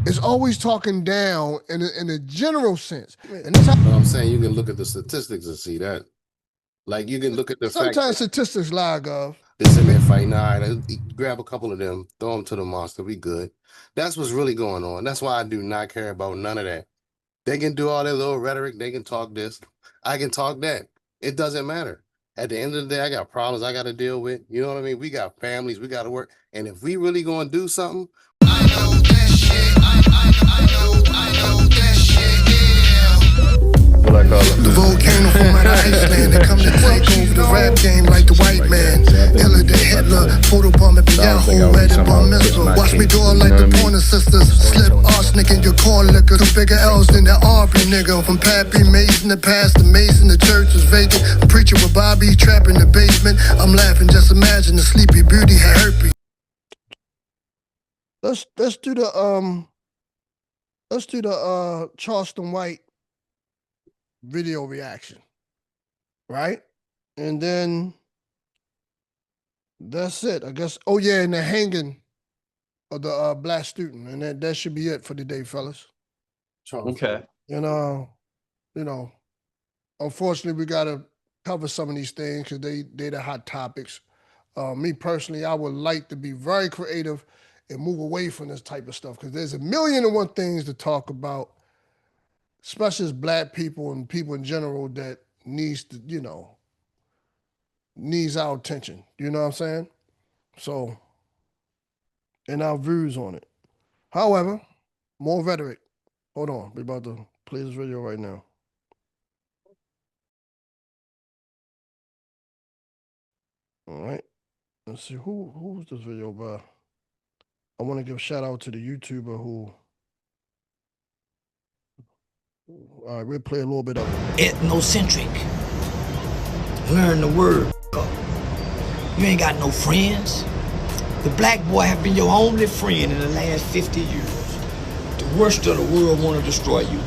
is always talking down in a general sense. And that's how I'm saying you can look at the statistics and see that. Like you can look at the fact sometimes statistics lie, Gov. this in there fighting, all right, grab a couple of them, throw them to the monster, we good. That's what's really going on. That's why I do not care about none of that. They can do all their little rhetoric. They can talk this. I can talk that. It doesn't matter. At the end of the day, I got problems I got to deal with. You know what I mean? We got families. We got to work. And if we really going to do something. I know that shit. I know that shit, yeah. What I call it? The volcano from out of Iceland. They come to take over the rap game like the white man. Hiller the Hitler. Photobomb at the Yahoo. Read it on missile. Watch me do it like the Pointer Sisters. Slip arsenic in your corn liquor. Two bigger L's than that Aubrey nigga. From Pappy Mason to Pastor Mason, the church was vacant. Preacher with Bobby trapped in the basement. I'm laughing, just imagine the Sleepy Beauty had herpes. Let's do the Charleston White video reaction, right? And then that's it, I guess. Oh yeah, and the hanging of the black student, and that should be it for today, fellas. Okay. And unfortunately, we gotta cover some of these things because they the hot topics. Me personally, I would like to be very creative and move away from this type of stuff because there's a million and one things to talk about, especially as black people and people in general that needs our attention. You know what I'm saying? So, and our views on it. However, more rhetoric. Hold on, we're about to play this video right now. All right, let's see who's this video by. I want to give a shout out to the YouTuber who. All right, we'll play a little bit of it. Ethnocentric. Learn the word. You ain't got no friends. The black boy have been your only friend in the last 50 years. The worst of the world want to destroy you.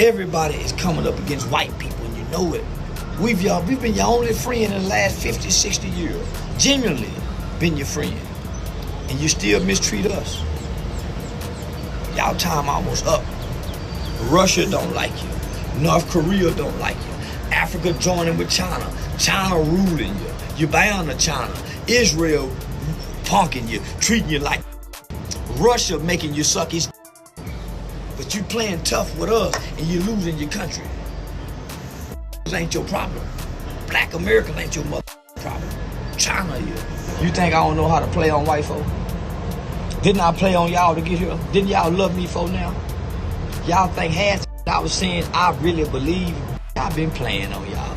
Everybody is coming up against white people, and you know it. We've been your only friend in the last 50, 60 years. Genuinely been your friend. And you still mistreat us. Y'all time almost up. Russia don't like you. North Korea don't like you. Africa joining with China. China ruling you. You're bound to China. Israel punking you, treating you like Russia making you suck his. But you playing tough with us and you're losing your country. This ain't your problem. Black America ain't your mother problem. China is. You think I don't know how to play on white folk? Didn't I play on y'all to get here? Didn't y'all love me for now? Y'all think half I was saying I really believe? I've been playing on y'all.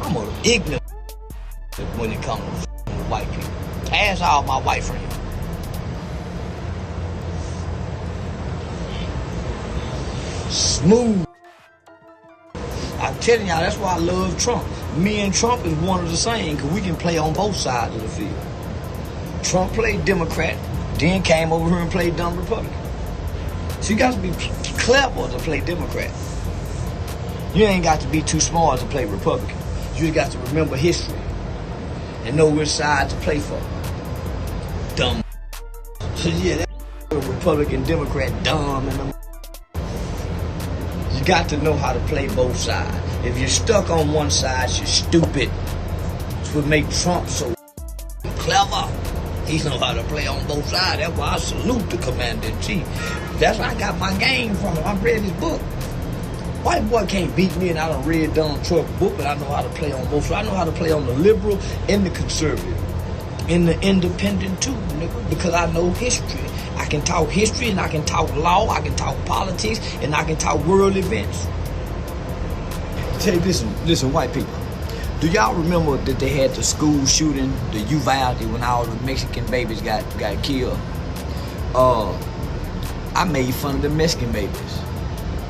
I'm an ignorant when it comes to white people. Pass all my white friends. Smooth. I'm telling y'all, that's why I love Trump. Me and Trump is one of the same, because we can play on both sides of the field. Trump played Democrat, then came over here and played dumb Republican. So you got to be clever to play Democrat. You ain't got to be too smart to play Republican. You just got to remember history and know which side to play for. Dumb. So yeah, that Republican, Democrat, dumb, and you got to know how to play both sides. If you're stuck on one side, you're stupid. That's what make Trump so clever. He know how to play on both sides. That's why I salute the commander-in-chief. That's where I got my game from. I read his book. White boy can't beat me, and I done read Donald Trump's book, but I know how to play on both sides. I know how to play on the liberal and the conservative. And the independent too, nigga, because I know history. I can talk history, and I can talk law, I can talk politics, and I can talk world events. Tell you, listen, white people. Do y'all remember that they had the school shooting, the Uvalde, when all the Mexican babies got killed? I made fun of the Mexican babies.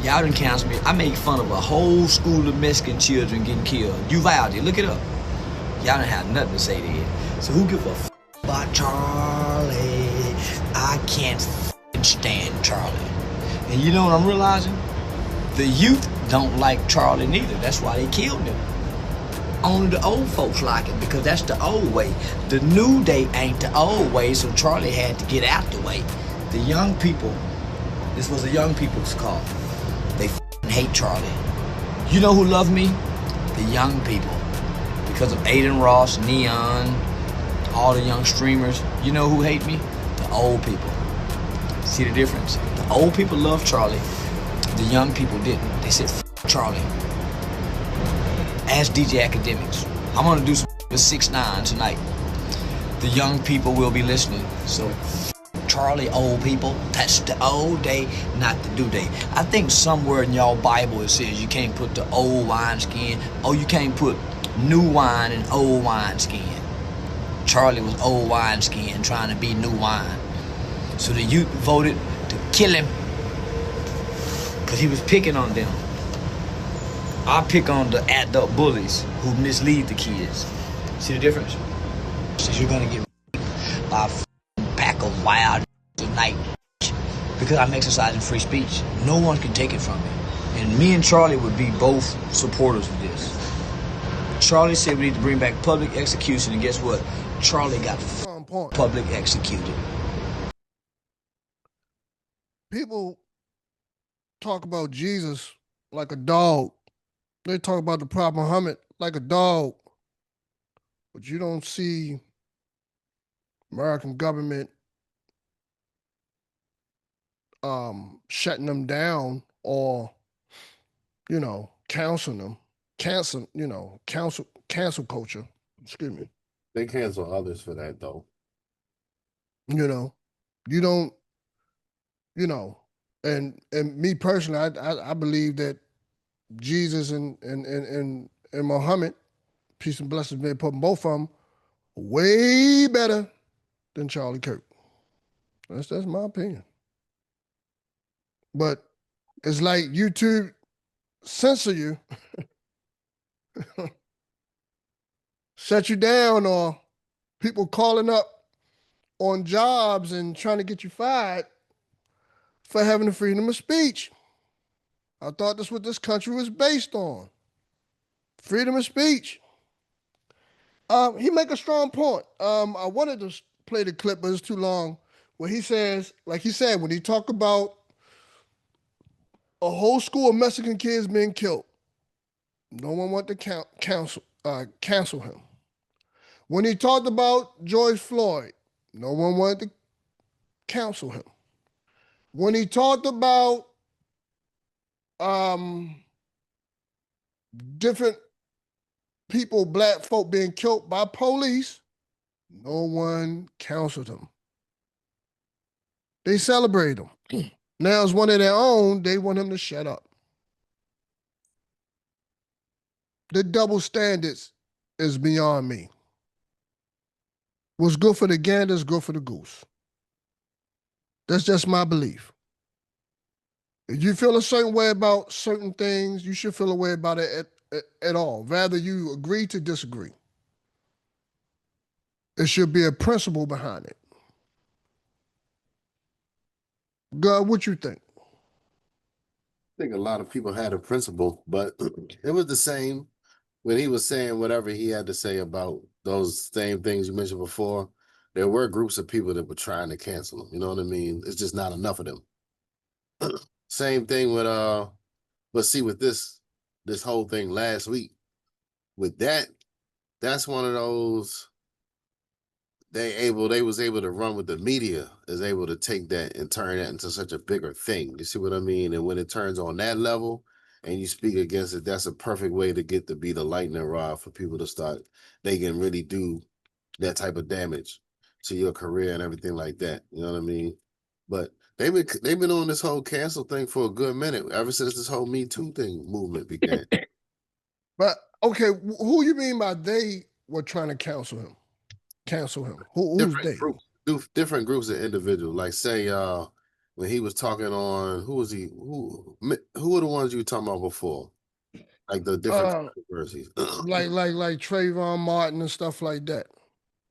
Y'all didn't cancel me. I made fun of a whole school of Mexican children getting killed. Uvalde, look it up. Y'all didn't have nothing to say to it. So who give a f about Charlie? I can't stand Charlie. And you know what I'm realizing? The youth don't like Charlie neither. That's why they killed him. Only the old folks like it because that's the old way. The new day ain't the old way, so Charlie had to get out the way. The young people This was a young people's call. They hate Charlie. You know who love me? The young people. Because of Aiden Ross, Neon, all the young streamers. You know who hate me? The old people. See the difference? The old people love Charlie. The young people didn't. They said, Charlie. Ask DJ Academics. I'm gonna do some with 6ix9ine tonight. The young people will be listening. So Charlie, old people, that's the old day, not the new day. I think somewhere in y'all Bible it says you can't put the old wineskin, you can't put new wine in old wineskin. Charlie was old wineskin trying to be new wine. So the youth voted to kill him because he was picking on them. I pick on the adult bullies who mislead the kids. See the difference? So you're gonna get by a pack of wild tonight because I'm exercising free speech. No one can take it from me. And me and Charlie would be both supporters of this. Charlie said we need to bring back public execution, and guess what? Charlie got public executed. People talk about Jesus like a dog. They talk about the Prophet Muhammad like a dog. But you don't see American government shutting them down or, counseling them. Cancel culture. Excuse me. They cancel others for that though. You don't, and me personally, I believe that Jesus and Muhammad, peace and blessings be upon both of them, way better than Charlie Kirk. That's my opinion. But it's like YouTube censor you, shut you down, or people calling up on jobs and trying to get you fired for having the freedom of speech. I thought that's what this country was based on. Freedom of speech. He make a strong point. I wanted to play the clip, but it's too long. Where he says, like he said, when he talked about a whole school of Mexican kids being killed, no one wanted to cancel him. When he talked about George Floyd, no one wanted to counsel him. When he talked about different people, black folk being killed by police, no one counseled him. They celebrate him. Now as one of their own, they want him to shut up. The double standards is beyond me. What's good for the gander is good for the goose. That's just my belief. If you feel a certain way about certain things, you should feel a way about it at all. Rather you agree to disagree. There should be a principle behind it. God, what you think? I think a lot of people had a principle, but it was the same when he was saying whatever he had to say about those same things you mentioned before. There were groups of people that were trying to cancel him. You know what I mean? It's just not enough of them. Same thing with but see with this whole thing last week, with that's one of those they was able to run with the media, is able to take that and turn that into such a bigger thing. You see what I mean? And when it turns on that level and you speak against it, that's a perfect way to get to be the lightning rod for people to start. They can really do that type of damage to your career and everything like that. You know what I mean? But they've been on this whole cancel thing for a good minute, ever since this whole Me Too thing movement began. But okay, who you mean by they were trying to cancel him? Who's they? Different groups of individuals. Like say when he was talking on who were the ones you were talking about before? Like the different controversies. like Trayvon Martin and stuff like that.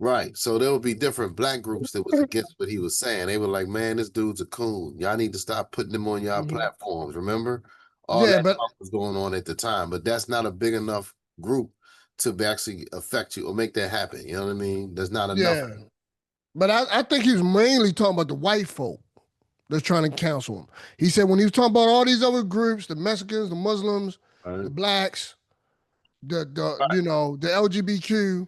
Right. So there would be different black groups that was against what he was saying. They were like, man, this dude's a coon. Y'all need to stop putting him on y'all platforms. Remember? All that talk was going on at the time. But that's not a big enough group to actually affect you or make that happen. You know what I mean? There's not enough. Yeah. But I think he was mainly talking about the white folk. that's trying to cancel him. He said when he was talking about all these other groups, the Mexicans, the Muslims, the Right. blacks, the LGBTQ,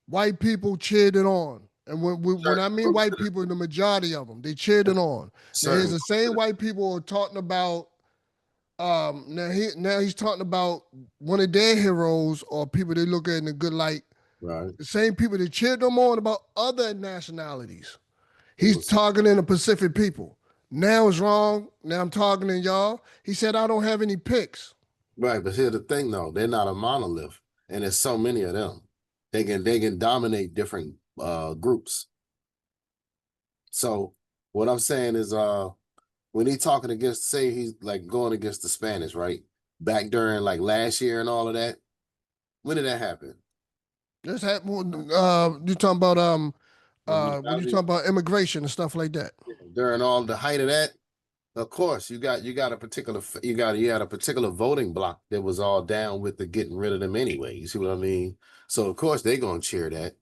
white people cheered it on. And when I Certain mean groups white of them, people, the majority of them, they cheered it on. Now here's certain the groups same of white people who are talking about now he's talking about one of their heroes or people they look at in a good light. them. Right. The same people that cheered them on about other nationalities. It He's was targeting the Pacific people. Now it's wrong. Now I'm targeting y'all. He said I don't have any picks. right, but here's the thing though, they're not a monolith, and there's so many of them. They can dominate different groups. So what I'm saying is when he talking against, say he's like going against the Spanish, right? Back during like last year and all of that. When did that happen? This happened. You talking about when you talking When about immigration and stuff like that. during all the height of that, of course, you got a particular you had a particular voting block that was all down with the getting rid of them anyway. You see what I mean? So of course they're gonna cheer that.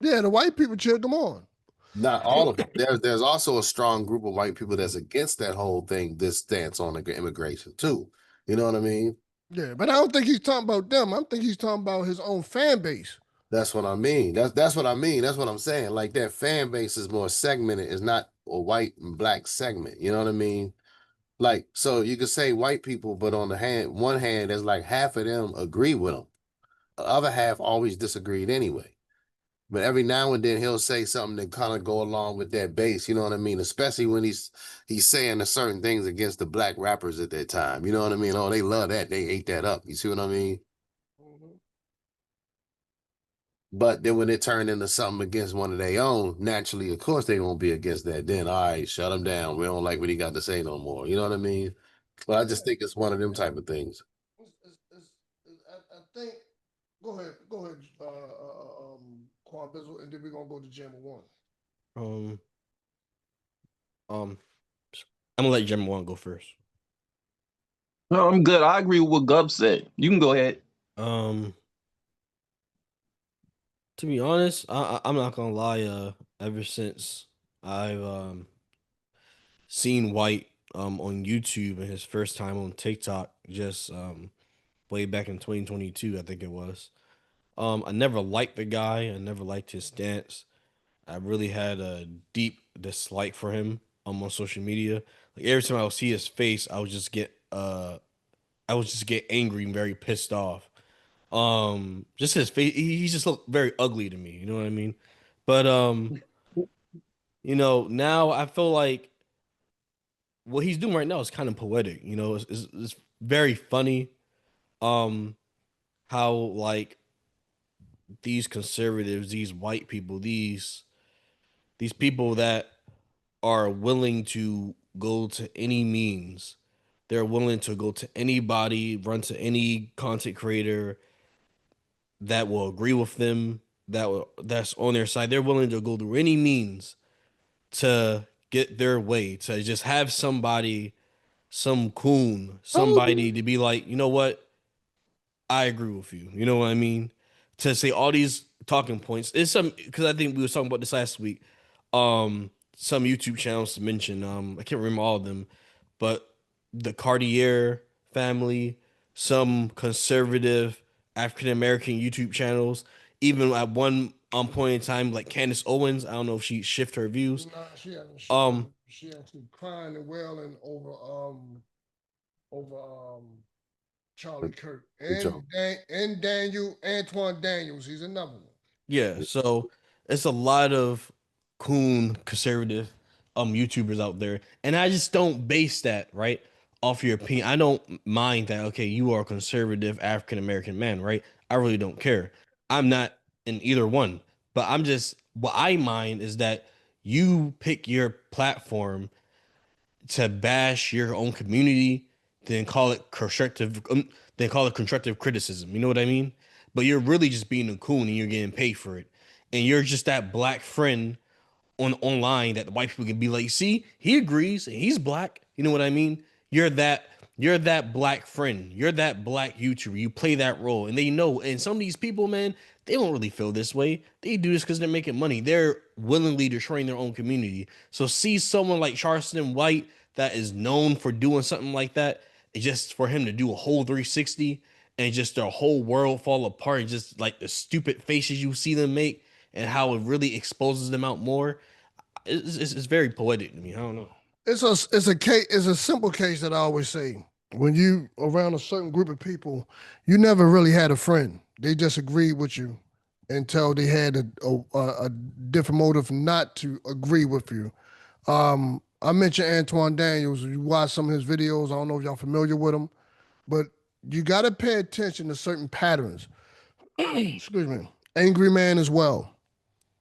Yeah, the white people cheered them on. Not all of them. There's also a strong group of white people that's against that whole thing, this stance on immigration too. You know what I mean? Yeah, but I don't think he's talking about them. I think he's talking about his own fan base. That's what I mean. That's what I mean. That's what I'm saying. Like that fan base is more segmented. It's not a white and black segment. You know what I mean? Like, so you could say white people, but on the one hand, there's like half of them agree with them. The other half always disagreed anyway. But every now and then he'll say something that kind of go along with that base. You know what I mean? Especially when he's saying the certain things against the black rappers at that time. You know what I mean? Oh, they love that. They ate that up. You see what I mean? Mhm. But then when it turned into something against one of their own, naturally, of course, they won't be against that. Then, all right, shut him down. We don't like what he got to say no more. You know what I mean? But I just think it's one of them type of things. I think. Go ahead, Quan Bizzle, and then we're gonna go to Jammer One. Um, um, I'm gonna let Jim one go first. No, I'm good. I agree with what Gub said. You can go ahead. Um, to be honest, I'm not gonna lie. Ever since I've seen White on YouTube and his first time on TikTok, just way back in 2022, I think it was. I never liked the guy. I never liked his stance. I really had a deep dislike for him on social media. Like every time I would see his face, I would just get angry and very pissed off. Just his face, he just looked very ugly to me. You know what I mean? But now I feel like what he's doing right now is kind of poetic. It's very funny. Um, how like these conservatives, these white people, these people that are willing to go to any means. They're willing to go to anybody, run to any content creator that will agree with them, that's on their side. They're willing to go through any means to get their way, to just have somebody, some coon, somebody to be like, you know what? I agree with you. You know what I mean? To say all these talking points. It's some because I think we were talking about this last week. Some YouTube channels to mention. I can't remember all of them, but the Cartier family, some conservative African American YouTube channels, even at one point in time, like Candace Owens. I don't know if she shift her views. Nah, she hasn't shifted. Um, She actually crying and wailing over Charlie Kirk and Daniel Antoine Daniels. He's another one. Yeah, so it's a lot of coon conservative YouTubers out there. And I just don't base that, right, off your opinion. I don't mind that, okay, you are a conservative African American man, right? I really don't care. I'm not in either one. But I'm just what I mind is that you pick your platform to bash your own community, then call it constructive criticism. You know what I mean? But you're really just being a coon and you're getting paid for it. And you're just that black friend online that the white people can be like, see, he agrees and he's black. You know what I mean? You're that you're that black friend, you're that black YouTuber, you play that role, and they know. And some of these people, man, they don't really feel this way. They do this because they're making money. They're willingly destroying their own community. So see someone like Charleston White that is known for doing something like that, it's just for him to do a whole 360 and just their whole world fall apart, and just like the stupid faces you see them make and how it really exposes them out more. It's very poetic to me. I don't know. It's a simple case that I always say. When you around a certain group of people, you never really had a friend. They just agreed with you until they had a different motive not to agree with you. I mentioned Antoine Daniels. You watch some of his videos. I don't know if y'all familiar with him, but you got to pay attention to certain patterns. Excuse me. Angry Man as well.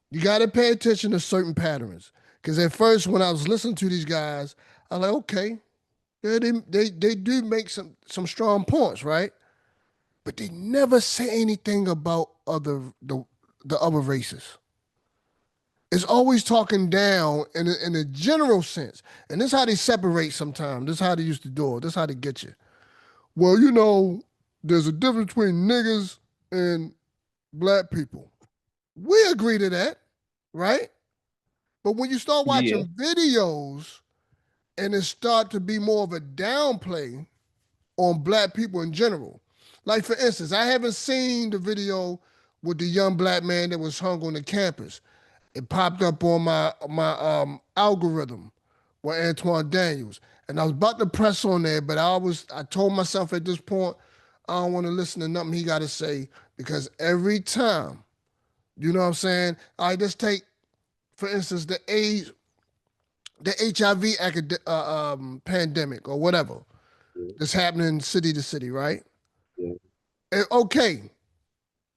You got to pay attention to certain patterns. Because at first, when I was listening to these guys, I was like, okay, yeah, they do make some strong points, right? But they never say anything about the other races. It's always talking down in a general sense. And this is how they separate sometimes. This is how they used to do it. This is how they get you. Well, you know, there's a difference between niggas and black people. We agree to that, right? But when you start watching videos and it start to be more of a downplay on black people in general. Like, for instance, I haven't seen the video with the young black man that was hung on the campus. It popped up on my algorithm with Antoine Daniels. And I was about to press on there, but I told myself at this point, I don't want to listen to nothing he got to say, because every time, you know what I'm saying? I just take, for instance, the HIV pandemic or whatever that's happening city to city, right? Yeah. And okay,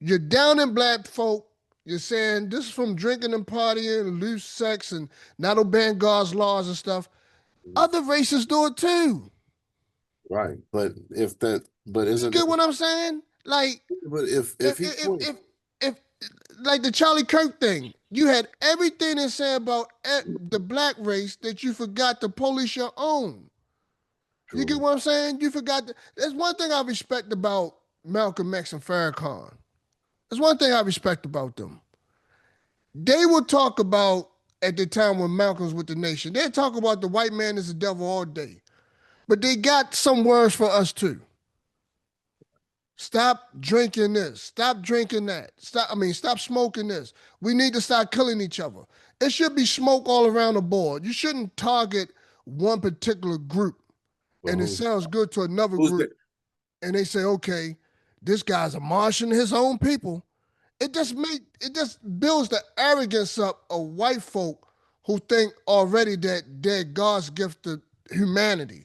you're down in black folk. You're saying this is from drinking and partying and loose sex and not obeying God's laws and stuff. Other races do it too. Right. But isn't You get what I'm saying? Like, but if like the Charlie Kirk thing, you had everything to say about the black race that you forgot to police your own. True. You get what I'm saying? You forgot. There's one thing I respect about Malcolm X and Farrakhan. There's one thing I respect about them. They would talk about, at the time when Malcolm was with the nation, they'd talk about the white man is the devil all day. But they got some words for us too. Stop drinking this. Stop drinking that. Stop smoking this. We need to start killing each other. It should be smoke all around the board. You shouldn't target one particular group. And it sounds good to another group. And they say, okay, this guy's a Martian, his own people. It just builds the arrogance up of white folk who think already that they're God's gift to humanity.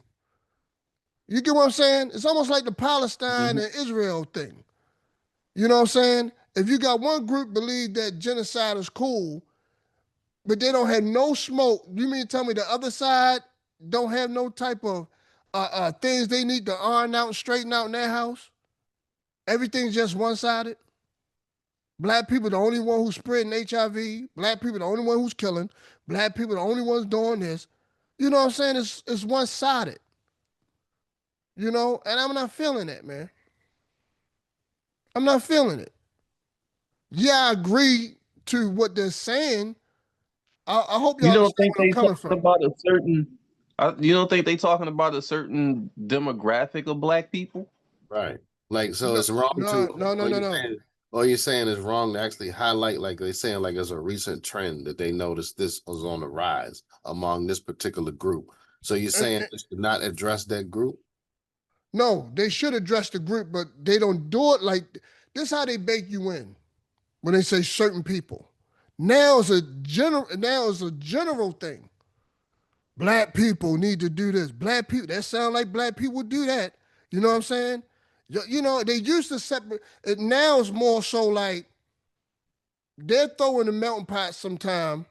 You get what I'm saying? It's almost like the Palestine and Israel thing. You know what I'm saying? If you got one group believe that genocide is cool, but they don't have no smoke, you mean to tell me the other side don't have no type of things they need to iron out and straighten out in their house? Everything's just one-sided? Black people the only one who's spreading HIV. Black people the only one who's killing. Black people the only ones doing this. You know what I'm saying? It's one-sided. You know, and I'm not feeling that, man. I'm not feeling it. Yeah, I agree to what they're saying. I hope y'all understand where I'm coming from. You don't think they talking about a certain demographic of black people? Right. Like, so it's wrong to No. All you're saying is wrong to actually highlight, like they're saying, like as a recent trend that they noticed this was on the rise among this particular group. So you're saying this should not address that group? No, they should address the group, but they don't do it like this. Is how they bake you in when they say certain people. Now it's a general thing. Black people need to do this. Black people, that sound like black people do that. You know what I'm saying? You know, they used to separate it. Now it's more so like they're throwing the melting pot sometime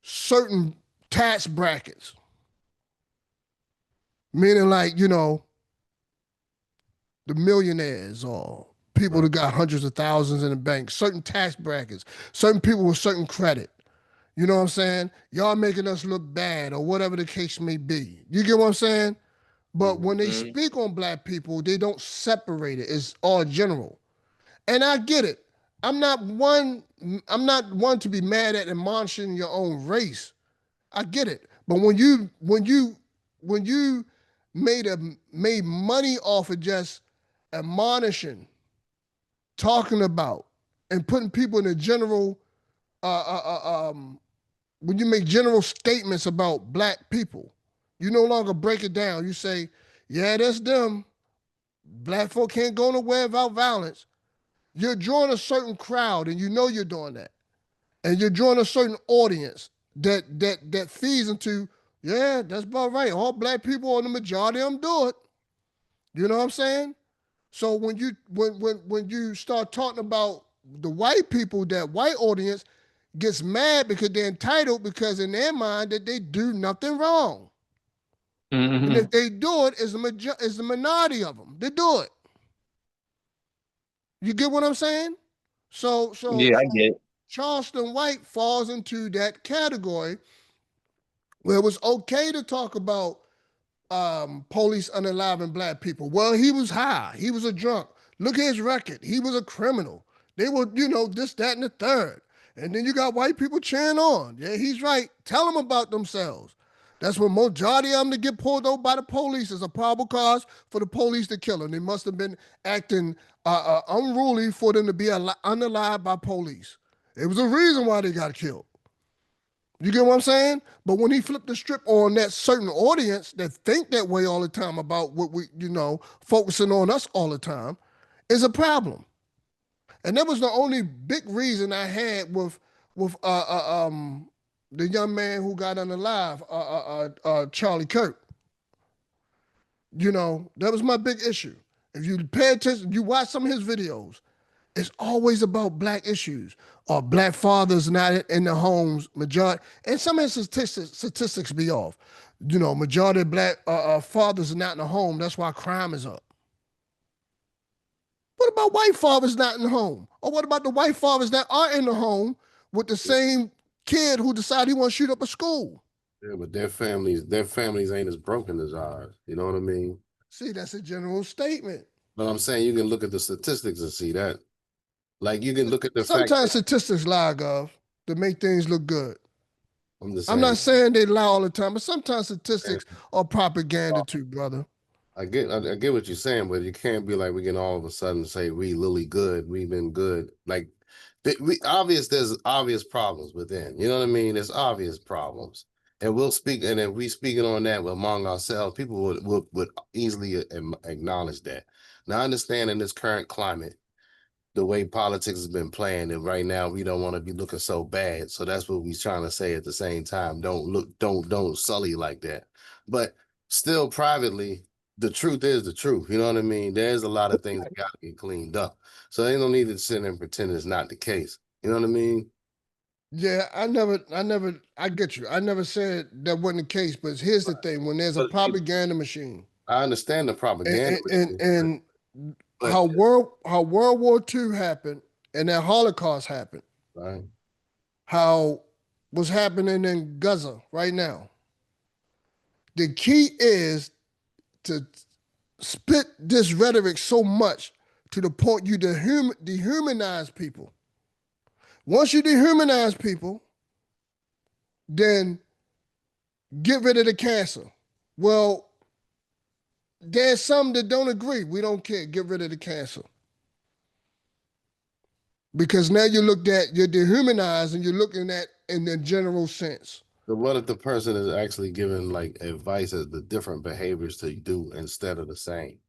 certain tax brackets. Meaning like, you know, the millionaires or people that got hundreds of thousands in the bank, certain tax brackets, certain people with certain credit. You know what I'm saying? Y'all making us look bad or whatever the case may be. You get what I'm saying? But when they Mhm. speak on black people, they don't separate it. It's all general. And I get it. I'm not one to be mad at admonishing your own race. I get it. But when you made money off of just admonishing, talking about, and putting people in a general when you make general statements about black people, you no longer break it down. You say, yeah, that's them. Black folk can't go nowhere without violence. You're drawing a certain crowd, and you know you're doing that. And you're drawing a certain audience that feeds into, yeah, that's about right. All black people, or the majority of them, do it. You know what I'm saying? So when you start talking about the white people, that white audience gets mad because they're entitled, because in their mind that they do nothing wrong. And if they do it, it's the minority of them. They do it. You get what I'm saying? So Yeah, I get it. Charleston White falls into that category where it was okay to talk about police unaliving black people. Well, he was high. He was a drunk. Look at his record. He was a criminal. They were, this, that, and the third. And then you got white people cheering on. Yeah, he's right. Tell them about themselves. That's when majority of them to get pulled over by the police is a probable cause for the police to kill them. They must have been acting unruly for them to be unalived by police. It was a reason why they got killed. You get what I'm saying? But when he flipped the strip on that certain audience that think that way all the time about what we, focusing on us all the time, is a problem. And that was the only big reason I had with the young man who got unalive, Charlie Kirk. That was my big issue. If you pay attention, you watch some of his videos, it's always about black issues or black fathers not in the homes, majority. And some of his statistics be off. Majority of black fathers are not in the home. That's why crime is up. What about white fathers not in the home? Or what about the white fathers that are in the home with the same kid who decided he want to shoot up a school? Yeah, but their families ain't as broken as ours. You know what I mean? See, that's a general statement. But I'm saying you can look at the statistics and see that. Like you can look at the Sometimes fact that, statistics lie, Gov, to make things look good. I'm not saying they lie all the time, but sometimes statistics are propaganda too, brother. I get what you're saying, but you can't be like we can all of a sudden say we really good, we've been good. Like there's obvious problems within. You know what I mean? There's obvious problems. And we'll speak, and if we speaking on that among ourselves, people would easily acknowledge that. Now I understand in this current climate, the way politics has been playing, and right now we don't want to be looking so bad. So that's what we're trying to say at the same time. Don't sully like that. But still privately, the truth is the truth. You know what I mean? There's a lot of things that got to get cleaned up. So they don't need to sit and pretend it's not the case. You know what I mean? Yeah, I get you. I never said that wasn't the case, but here's the thing: when there's a propaganda machine, I understand the propaganda and how World War II happened and that Holocaust happened, right? How what's happening in Gaza right now. The key is to spit this rhetoric so much to the point you dehumanize people. Once you dehumanize people, then get rid of the cancer. Well, there's some that don't agree. We don't care. Get rid of the cancer. Because now you're dehumanized and you're looking at in the general sense. So what if the person is actually giving like advice as the different behaviors to do instead of the same?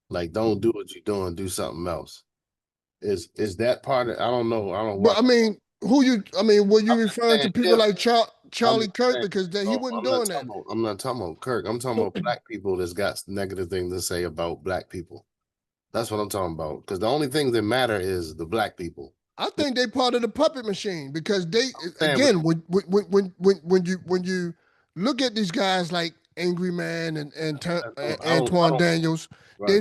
Like, don't do what you're doing, do something else. Is that part of, I don't know. But I mean, were you referring to people like Charlie Kirk? Because he wasn't doing that. I'm not talking about Kirk. I'm talking about black people that's got negative things to say about black people. That's what I'm talking about. Because the only thing that matter is the black people. I think they part of the puppet machine because when you look at these guys like Angry Man and Antoine Daniels, right.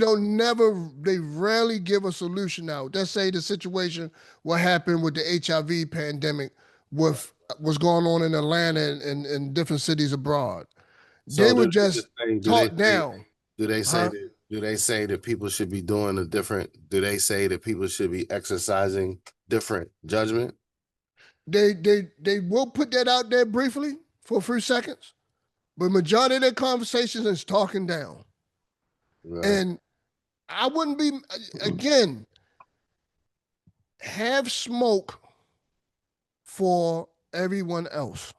They rarely give a solution out. Let's say the situation, what happened with the HIV pandemic with what's going on in Atlanta and different cities abroad. So they would just talk down. Do they say Huh? that? Do they say that people should be doing a different? Do they say that people should be exercising different judgment? They will put that out there briefly for a few seconds, but majority of their conversations is talking down. Right. And I wouldn't be again have smoke for everyone else.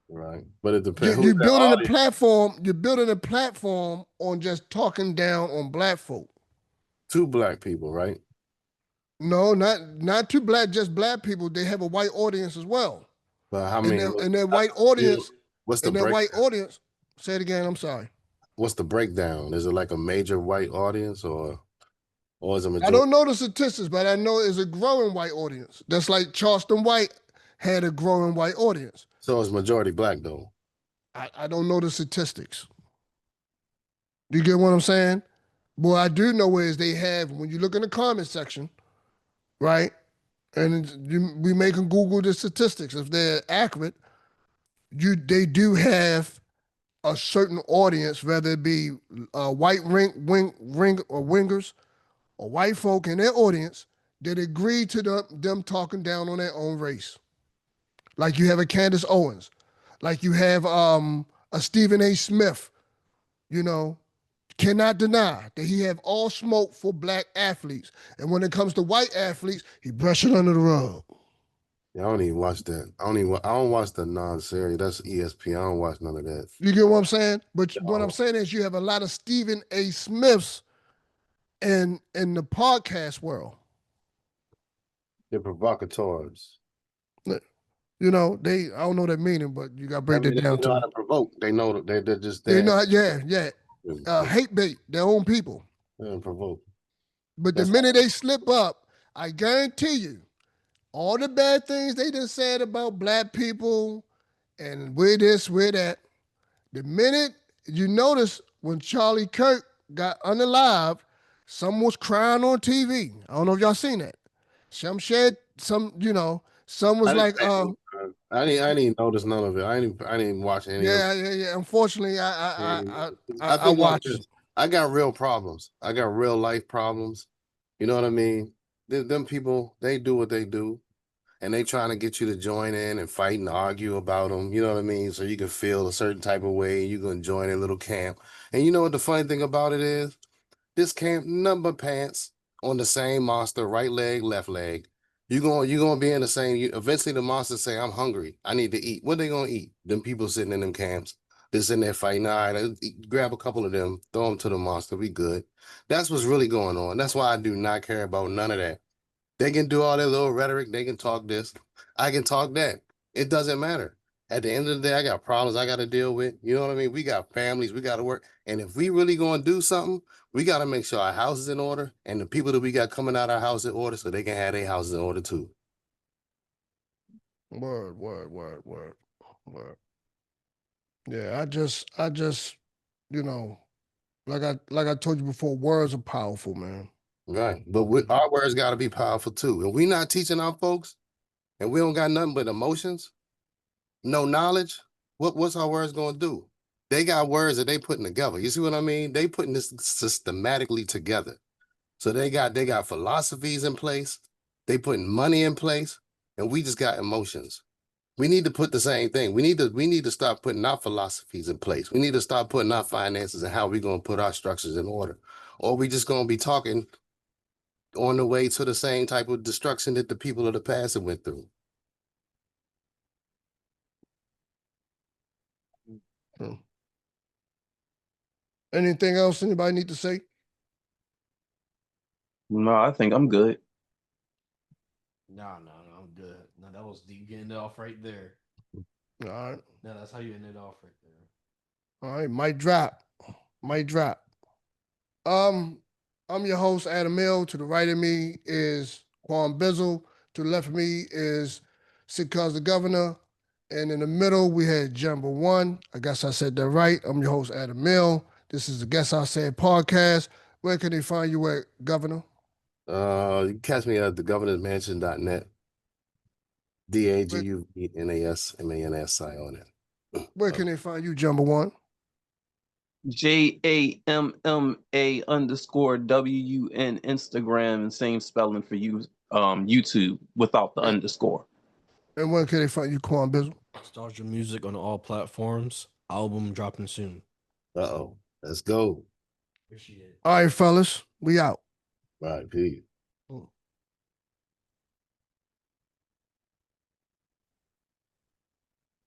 Right. But it depends. You're Who's that building a audience? platform. You're building a platform on just talking down on black folk. Two black people, right? No, not too black, just black people. They have a white audience as well. But how And many? their white audience, What's the and their white breakdown? audience. Say it again. I'm sorry. What's the breakdown? Is it like a major white audience, or is it I majority? don't know the statistics, but I know it's a growing white audience. That's like Charleston White had a growing white audience. So it's majority black though. I don't know the statistics. You get what I'm saying? What I do know is they have, when you look in the comment section, right? And we make them Google the statistics. If they're accurate, they do have a certain audience, whether it be white wingers or white folk in their audience that agree to them talking down on their own race. Like you have a Candace Owens, like you have a Stephen A. Smith, cannot deny that he have all smoke for black athletes. And when it comes to white athletes, he brush it under the rug. Yeah, I don't even watch that. I don't watch the non-series. That's ESPN. I don't watch none of that. You get what I'm saying? But what I'm saying is you have a lot of Stephen A. Smiths in the podcast world. They're provocateurs. I don't know that meaning, but you got to break that down They know how to to provoke. They know they're just there. they know. Yeah. Hate bait their own people. They're provoke. But the minute they slip up, I guarantee you, all the bad things they done said about black people and we're this, we're that. The minute you notice when Charlie Kirk got unalive, someone was crying on TV. I don't know if y'all seen that. Some was like, I didn't notice none of it. I didn't watch any of it. yeah. Unfortunately, I think watched. I got real problems. I got real life problems. You know what I mean? Them people, they do what they do, and they trying to get you to join in and fight and argue about them. You know what I mean? So you can feel a certain type of way. You're gonna join a little camp. And you know what the funny thing about it is? This camp, number pants on the same monster, right leg, left leg. You're gonna be in the same. Eventually, the monsters say, "I'm hungry. I need to eat." What they gonna eat? Them people sitting in them camps, they're sitting there fighting. All right, grab a couple of them, throw them to the monster. We good. That's what's really going on. That's why I do not care about none of that. They can do all their little rhetoric. They can talk this. I can talk that. It doesn't matter. At the end of the day, I got problems I got to deal with. You know what I mean? We got families. We got to work. And if we really going to do something, we got to make sure our house is in order and the people that we got coming out of our house in order so they can have their houses in order too. Word. Yeah, I just, like I told you before, words are powerful, man. Right. But our words got to be powerful too. And we not teaching our folks and we don't got nothing but emotions, no knowledge. What's our words going to do? They got words that they putting together. You see what I mean? They putting this systematically together. So they got philosophies in place. They putting money in place, and we just got emotions. We need to put the same thing. We need to start putting our philosophies in place. We need to start putting our finances and how we're going to put our structures in order. Or we just going to be talking on the way to the same type of destruction that the people of the past have went through. Anything else anybody need to say? No, I think I'm good. No, I'm good. No, that was deep getting it off right there. All right. No, that's how you end it off right there. All right, mic drop. I'm your host, Adam Mill. To the right of me is Quan Bizzle. To the left of me is Sidcuz the Governor. And in the middle, we had Jumbo One. I guess I said that right. I'm your host, Adam Mill. This is the Guessillsayit Podcast. Where can they find you at, Governor? You can catch me at thegovernorsmansion.net. DAGUVNASMANSI on it. Where can they find you, Jumbo One? JAMMA_WUN Instagram, and same spelling for you YouTube without the underscore. And when can they find you, Quan Bizzle? Nostalgia music on all platforms. Album dropping soon. Uh-oh. Let's go. Appreciate it. All right, fellas, we out. All right, peace.